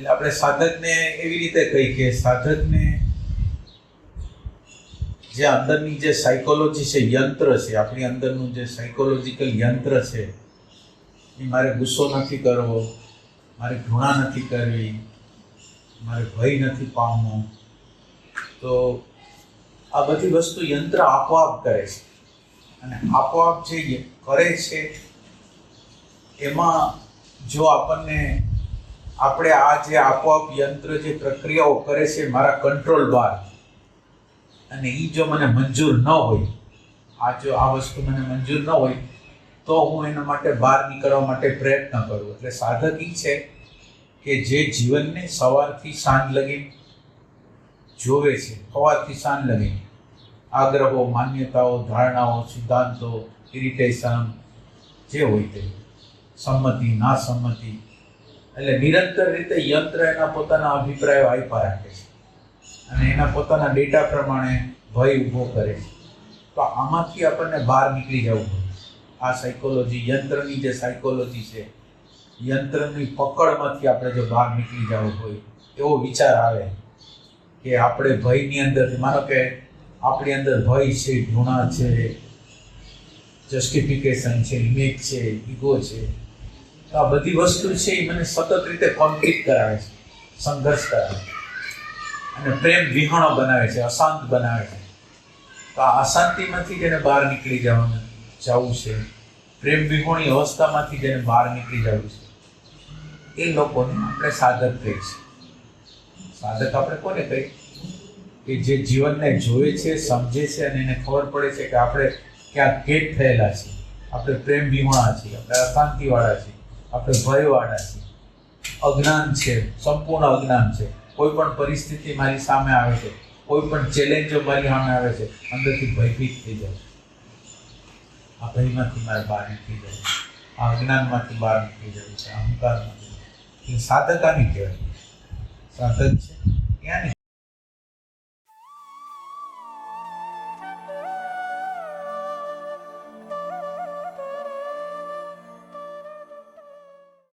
એટલે આપણે સાધકને એવી રીતે કહી કે સાધકને જે અંદરની જે સાયકોલોજી છે, યંત્ર છે, આપણી અંદરનું જે સાયકોલોજીકલ યંત્ર છે, એ મારે ગુસ્સો નથી કરવો, મારે ઘૃણા નથી કરવી, મારે ભય નથી પામવો, તો આ બધી વસ્તુ યંત્ર આપોઆપ કરે છે. અને આપોઆપ જે કરે છે એમાં જો આપણે આ જે આપોઆપ યંત્ર જે પ્રક્રિયાઓ કરે છે મારા કંટ્રોલ બહાર, અને એ જો મને મંજૂર ન હોય, આ વસ્તુ મને મંજૂર ન હોય, તો હું એના માટે બહાર નીકળવા માટે પ્રયત્ન કરું. એટલે સાધક એ છે કે જે જીવનને સવારથી સાંજ લગી જોવે છે, સવારથી સાંજ લગી આગ્રહો, માન્યતાઓ, ધારણાઓ, સિદ્ધાંતો, ઇરિટેશન જે હોય તે, સંમતિ, નાસંમતિ, એટલે નિરંતર રીતે યંત્ર એના પોતાના અભિપ્રાયો આપ્યા રાખે છે અને એના પોતાના ડેટા પ્રમાણે ભય ઊભો કરે છે. તો આમાંથી આપણને બહાર નીકળી જવું હોય. આ સાયકોલોજી, યંત્રની જે સાયકોલોજી છે, યંત્રની પકડમાંથી આપણે જો બહાર નીકળી જવું હોય, એવો વિચાર આવે કે આપણે ભયની અંદરથી, માનો કે આપણી અંદર ભય છે, ઘૃણા છે, જસ્ટિફિકેશન છે, ઇમેજ છે, ઈગો છે, તો આ બધી વસ્તુ છે એ મને સતત રીતે કોન્ફ્લિક્ટ કરાવે છે, સંઘર્ષ કરાવે છે અને પ્રેમ વિહોણો બનાવે છે, અશાંત બનાવે છે. તો આ અશાંતિમાંથી જેને બહાર નીકળી જવું છે, પ્રેમ વિહોણી અવસ્થામાંથી જેને બહાર નીકળી જવું છે, એ લોકોને આપણે સાધક કહીએ છીએ. સાધક આપણે કોને કહીએ? કે જે જીવનને જોવે છે, સમજે છે અને એને ખબર પડે છે કે આપણે ક્યાંક કેદ થયેલા છીએ, આપણે પ્રેમ વિહોણા છીએ, આપણે અશાંતિવાળા છીએ, આપણે ભયવાળા છીએ, અજ્ઞાન છે, સંપૂર્ણ અજ્ઞાન છે. કોઈ પણ પરિસ્થિતિ મારી સામે આવે છે, કોઈ પણ ચેલેન્જો મારી સામે આવે છે, અંદરથી ભયભીત થઈ જાય છે. આ ભયમાંથી મારે બહાર નીકળી જાય છે, આ અજ્ઞાનમાંથી બહાર નીકળી જાય છે, અહંકારમાંથી. સાધક આની કહેવાય. સાધક છે ત્યાંની